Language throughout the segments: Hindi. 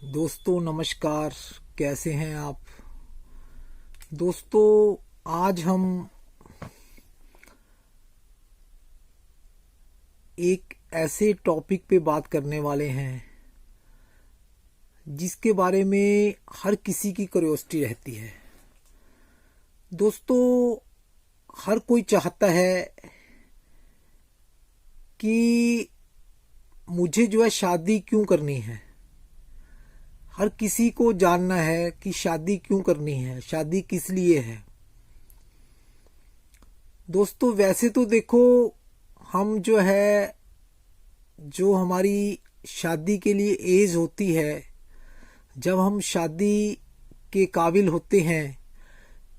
दोस्तों नमस्कार। कैसे हैं आप दोस्तों? आज हम एक ऐसे टॉपिक पे बात करने वाले हैं जिसके बारे में हर किसी की क्यूरियोसिटी रहती है। दोस्तों, हर कोई चाहता है कि मुझे जो है शादी क्यों करनी है। हर किसी को जानना है कि शादी क्यों करनी है, शादी किस लिए है। दोस्तों, वैसे तो देखो, हम जो हमारी शादी के लिए एज होती है, जब हम शादी के काबिल होते हैं,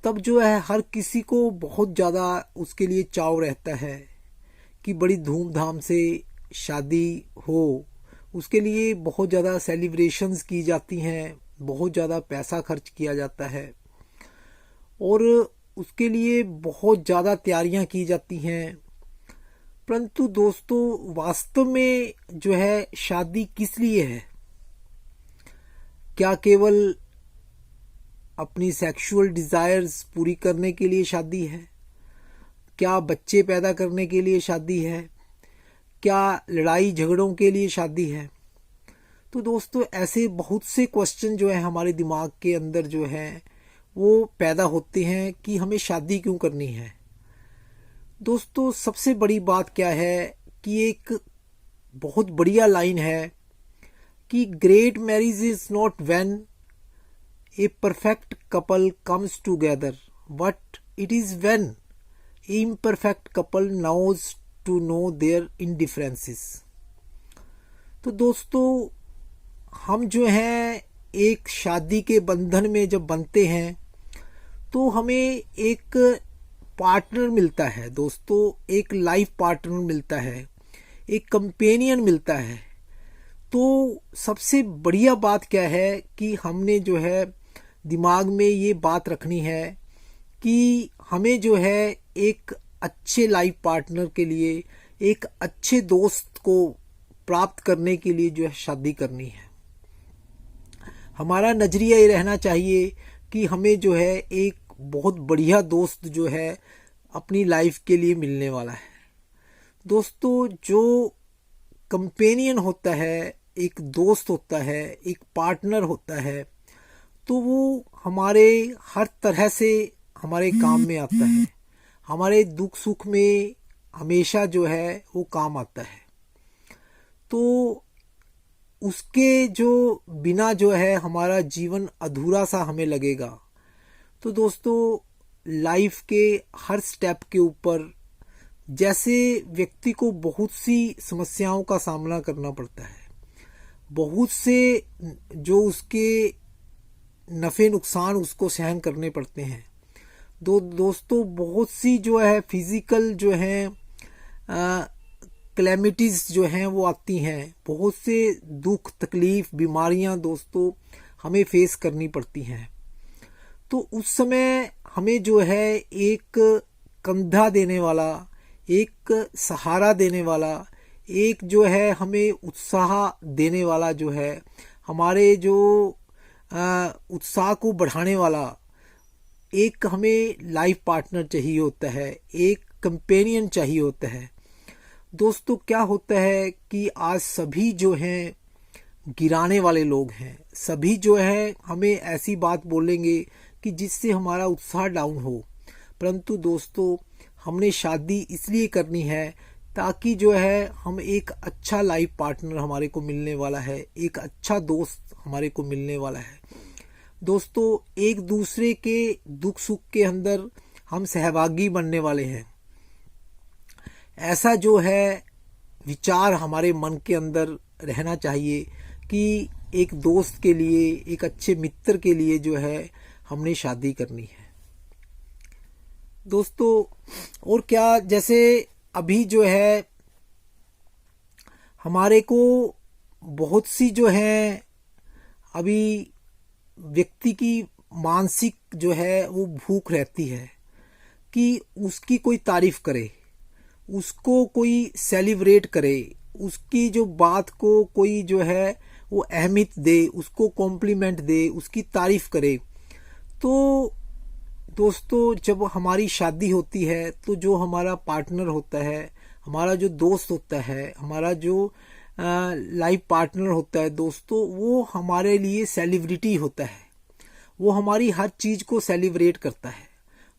तब जो है हर किसी को बहुत ज़्यादा उसके लिए चाव रहता है कि बड़ी धूमधाम से शादी हो। उसके लिए बहुत ज़्यादा सेलिब्रेशंस की जाती हैं, बहुत ज़्यादा पैसा खर्च किया जाता है और उसके लिए बहुत ज़्यादा तैयारियां की जाती हैं। परंतु दोस्तों, वास्तव में जो है शादी किस लिए है? क्या केवल अपनी सेक्सुअल डिज़ायर्स पूरी करने के लिए शादी है? क्या बच्चे पैदा करने के लिए शादी है? क्या लड़ाई झगड़ों के लिए शादी है? तो दोस्तों, ऐसे बहुत से क्वेश्चन जो है हमारे दिमाग के अंदर जो है वो पैदा होते हैं कि हमें शादी क्यों करनी है। दोस्तों, सबसे बड़ी बात क्या है कि एक बहुत बढ़िया लाइन है कि great marriage is not when a perfect couple comes together, but it is when a imperfect couple knows to know their indifferences. तो दोस्तों, हम जो हैं एक शादी के बंधन में जब बनते हैं तो हमें एक पार्टनर मिलता है। दोस्तों, एक लाइफ पार्टनर मिलता है, एक कंपेनियन मिलता है। तो सबसे बढ़िया बात क्या है कि हमने जो है दिमाग में ये बात रखनी है कि हमें जो है एक अच्छे लाइफ पार्टनर के लिए, एक अच्छे दोस्त को प्राप्त करने के लिए जो है शादी करनी है। हमारा नजरिया ये रहना चाहिए कि हमें जो है एक बहुत बढ़िया दोस्त जो है अपनी लाइफ के लिए मिलने वाला है। दोस्तों, जो कंपेनियन होता है, एक दोस्त होता है, एक पार्टनर होता है, तो वो हमारे हर तरह से हमारे काम में आता है। हमारे दुख सुख में हमेशा जो है वो काम आता है। तो उसके जो बिना जो है हमारा जीवन अधूरा सा हमें लगेगा। तो दोस्तों, लाइफ के हर स्टेप के ऊपर जैसे व्यक्ति को बहुत सी समस्याओं का सामना करना पड़ता है, बहुत से जो उसके नफ़े नुकसान उसको सहन करने पड़ते हैं। दोस्तों, बहुत सी जो है फिजिकल जो है क्लैमिटीज़ जो हैं वो आती हैं। बहुत से दुख तकलीफ बीमारियां दोस्तों हमें फेस करनी पड़ती हैं। तो उस समय हमें जो है एक कंधा देने वाला, एक सहारा देने वाला, एक जो है हमें उत्साह देने वाला, जो है हमारे जो उत्साह को बढ़ाने वाला एक हमें लाइफ पार्टनर चाहिए होता है, एक कंपेनियन चाहिए होता है। दोस्तों, क्या होता है कि आज सभी जो हैं गिराने वाले लोग हैं। सभी जो है हमें ऐसी बात बोलेंगे कि जिससे हमारा उत्साह डाउन हो। परंतु दोस्तों, हमने शादी इसलिए करनी है ताकि जो है हम एक अच्छा लाइफ पार्टनर हमारे को मिलने वाला है, एक अच्छा दोस्त हमारे को मिलने वाला है। दोस्तों, एक दूसरे के दुख सुख के अंदर हम सहभागी बनने वाले हैं। ऐसा जो है विचार हमारे मन के अंदर रहना चाहिए कि एक दोस्त के लिए, एक अच्छे मित्र के लिए जो है हमने शादी करनी है। दोस्तों, और क्या, जैसे अभी जो है हमारे को बहुत सी जो है अभी व्यक्ति की मानसिक जो है वो भूख रहती है कि उसकी कोई तारीफ करे, उसको कोई सेलिब्रेट करे, उसकी जो बात को कोई जो है वो अहमियत दे, उसको कॉम्प्लीमेंट दे, उसकी तारीफ करे। तो दोस्तों जब हमारी शादी होती है तो जो हमारा पार्टनर होता है, हमारा जो दोस्त होता है, हमारा जो लाइफ पार्टनर होता है दोस्तों, वो हमारे लिए सेलिब्रिटी होता है। वो हमारी हर चीज़ को सेलिब्रेट करता है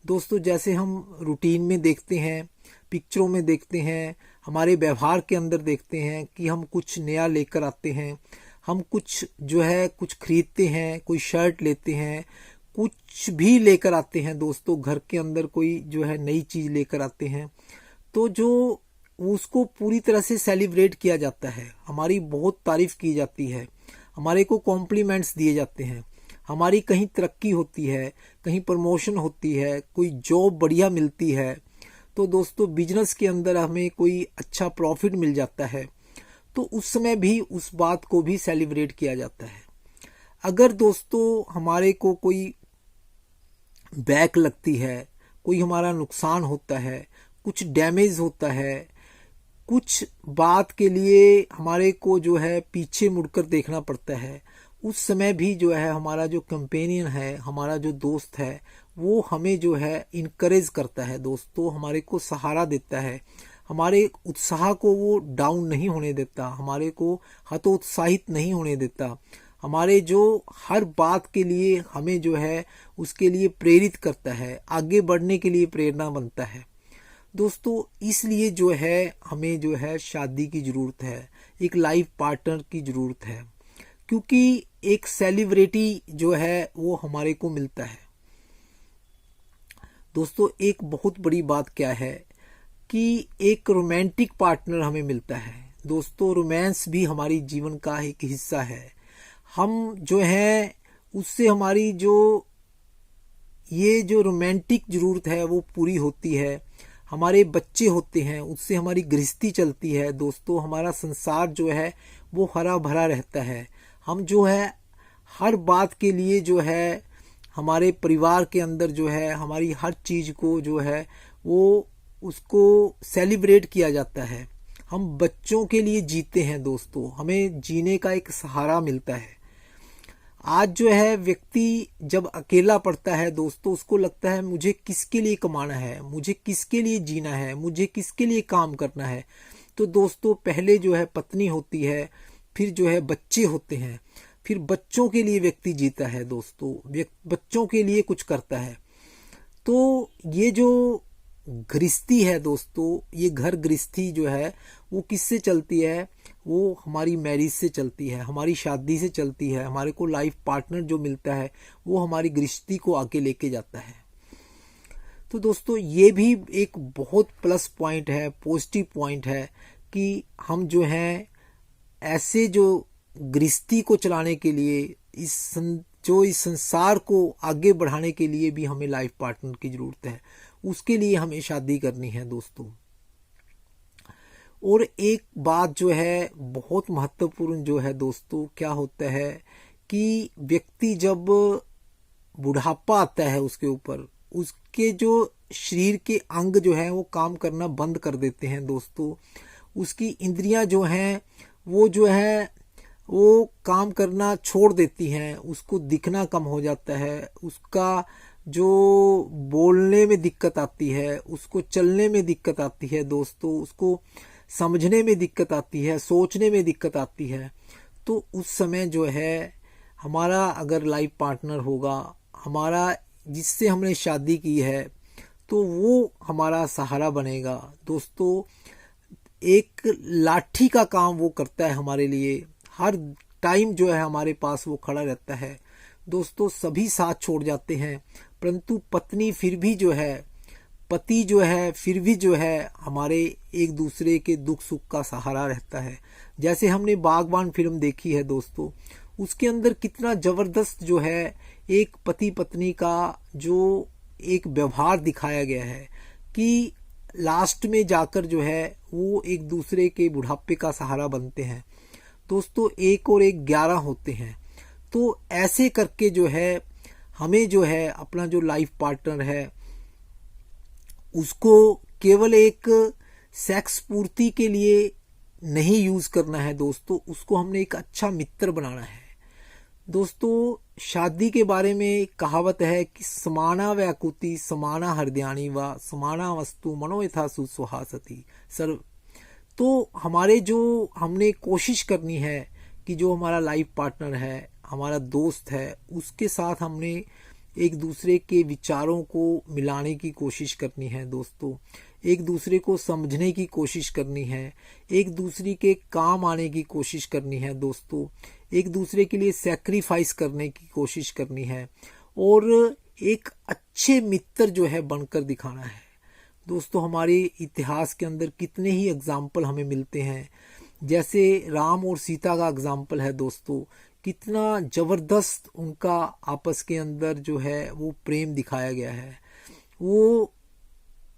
दोस्तों। जैसे हम रूटीन में देखते हैं, पिक्चरों में देखते हैं, हमारे व्यवहार के अंदर देखते हैं कि हम कुछ नया लेकर आते हैं, हम कुछ जो है कुछ खरीदते हैं, कोई शर्ट लेते हैं, कुछ भी लेकर आते हैं दोस्तों, घर के अंदर कोई जो है नई चीज़ लेकर आते हैं, तो जो उसको पूरी तरह से सेलिब्रेट किया जाता है, हमारी बहुत तारीफ की जाती है, हमारे को कॉम्प्लीमेंट्स दिए जाते हैं, हमारी कहीं तरक्की होती है, कहीं प्रमोशन होती है, कोई जॉब बढ़िया मिलती है, तो दोस्तों बिजनेस के अंदर हमें कोई अच्छा प्रॉफिट मिल जाता है, तो उस समय भी उस बात को भी सेलिब्रेट किया जाता है। अगर दोस्तों हमारे को कोई बैक लगती है, कोई हमारा नुकसान होता है, कुछ डैमेज होता है, कुछ बात के लिए हमारे को जो है पीछे मुड़कर देखना पड़ता है, उस समय भी जो है हमारा जो कंपेनियन है, हमारा जो दोस्त है, वो हमें जो है इनकरेज करता है दोस्तों, हमारे को सहारा देता है, हमारे उत्साह को वो डाउन नहीं होने देता, हमारे को हतोत्साहित नहीं होने देता, हमारे जो हर बात के लिए हमें जो है उसके लिए प्रेरित करता है, आगे बढ़ने के लिए प्रेरणा बनता है दोस्तों। इसलिए जो है हमें जो है शादी की ज़रूरत है, एक लाइफ पार्टनर की ज़रूरत है, क्योंकि एक सेलिब्रिटी जो है वो हमारे को मिलता है दोस्तों। एक बहुत बड़ी बात क्या है कि एक रोमांटिक पार्टनर हमें मिलता है दोस्तों। रोमांस भी हमारी जीवन का एक हिस्सा है। हम जो है उससे हमारी जो ये जो रोमांटिक ज़रूरत है वो पूरी होती है। हमारे बच्चे होते हैं, उससे हमारी गृहस्थी चलती है दोस्तों। हमारा संसार जो है वो हरा भरा रहता है। हम जो है हर बात के लिए जो है हमारे परिवार के अंदर जो है हमारी हर चीज़ को जो है वो उसको सेलिब्रेट किया जाता है। हम बच्चों के लिए जीते हैं दोस्तों, हमें जीने का एक सहारा मिलता है। आज जो है व्यक्ति जब अकेला पड़ता है दोस्तों, उसको लगता है मुझे किसके लिए कमाना है, मुझे किसके लिए जीना है, मुझे किसके लिए काम करना है। तो दोस्तों पहले जो है पत्नी होती है, फिर जो है बच्चे होते हैं, फिर बच्चों के लिए व्यक्ति जीता है दोस्तों, बच्चों के लिए कुछ करता है। तो ये जो गृहस्थी है दोस्तों, ये घर गृहस्थी जो है वो किससे चलती है, वो हमारी मैरिज से चलती है, हमारी शादी से चलती है। हमारे को लाइफ पार्टनर जो मिलता है वो हमारी गृहस्थी को आगे लेके जाता है। तो दोस्तों ये भी एक बहुत प्लस पॉइंट है, पॉजिटिव पॉइंट है कि हम जो हैं ऐसे जो गृहस्थी को चलाने के लिए इस संसार को आगे बढ़ाने के लिए भी हमें लाइफ पार्टनर की ज़रूरत है। उसके लिए हमें शादी करनी है दोस्तों। और एक बात जो है बहुत महत्वपूर्ण जो है दोस्तों, क्या होता है कि व्यक्ति जब बुढ़ापा आता है उसके ऊपर, उसके जो शरीर के अंग जो है वो काम करना बंद कर देते हैं दोस्तों। उसकी इंद्रियां जो हैं वो जो है वो काम करना छोड़ देती हैं, उसको दिखना कम हो जाता है, उसका जो बोलने में दिक्कत आती है, उसको चलने में दिक्कत आती है दोस्तों, उसको समझने में दिक्कत आती है, सोचने में दिक्कत आती है। तो उस समय जो है हमारा अगर लाइफ पार्टनर होगा, हमारा जिससे हमने शादी की है, तो वो हमारा सहारा बनेगा दोस्तों। एक लाठी का काम वो करता है हमारे लिए, हर टाइम जो है हमारे पास वो खड़ा रहता है दोस्तों। सभी साथ छोड़ जाते हैं, परंतु पत्नी फिर भी जो है, पति जो है फिर भी जो है हमारे एक दूसरे के दुख सुख का सहारा रहता है। जैसे हमने बागबान फिल्म देखी है दोस्तों, उसके अंदर कितना जबरदस्त जो है एक पति पत्नी का जो एक व्यवहार दिखाया गया है कि लास्ट में जाकर जो है वो एक दूसरे के बुढ़ापे का सहारा बनते हैं दोस्तों। 1 और 1 11 होते हैं। तो ऐसे करके जो है हमें जो है अपना जो लाइफ पार्टनर है उसको केवल एक सेक्स पूर्ति के लिए नहीं यूज करना है दोस्तों, उसको हमने एक अच्छा मित्र बनाना है। दोस्तों शादी के बारे में कहावत है कि समाना व्याकुति समाना हृदयानि व समाना वस्तु मनो यथा सुहासति सर। तो हमारे जो हमने कोशिश करनी है कि जो हमारा लाइफ पार्टनर है, हमारा दोस्त है, उसके साथ हमने एक दूसरे के विचारों को मिलाने की कोशिश करनी है दोस्तों, एक दूसरे को समझने की कोशिश करनी है, एक दूसरे के काम आने की कोशिश करनी है दोस्तों, एक दूसरे के लिए सैक्रिफाइस करने की कोशिश करनी है और एक अच्छे मित्र जो है बनकर दिखाना है। दोस्तों हमारे इतिहास के अंदर कितने ही एग्जाम्पल हमें मिलते हैं, जैसे राम और सीता का एग्जाम्पल है दोस्तों, कितना जबरदस्त उनका आपस के अंदर जो है वो प्रेम दिखाया गया है। वो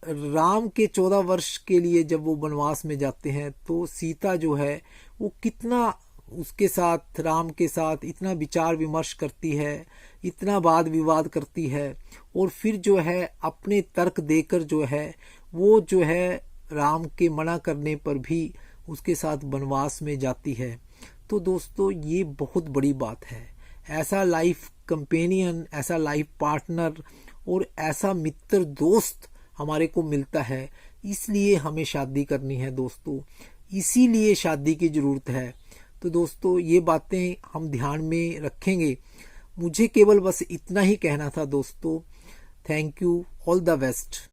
राम के 14 वर्ष के लिए जब वो वनवास में जाते हैं तो सीता जो है वो कितना उसके साथ, राम के साथ इतना विचार विमर्श करती है, इतना वाद विवाद करती है और फिर जो है अपने तर्क देकर जो है वो जो है राम के मना करने पर भी उसके साथ वनवास में जाती है। तो दोस्तों ये बहुत बड़ी बात है। ऐसा लाइफ कंपेनियन, ऐसा लाइफ पार्टनर और ऐसा मित्र दोस्त हमारे को मिलता है, इसलिए हमें शादी करनी है दोस्तों, इसीलिए शादी की ज़रूरत है। तो दोस्तों ये बातें हम ध्यान में रखेंगे। मुझे केवल बस इतना ही कहना था दोस्तों। Thank you, all the best.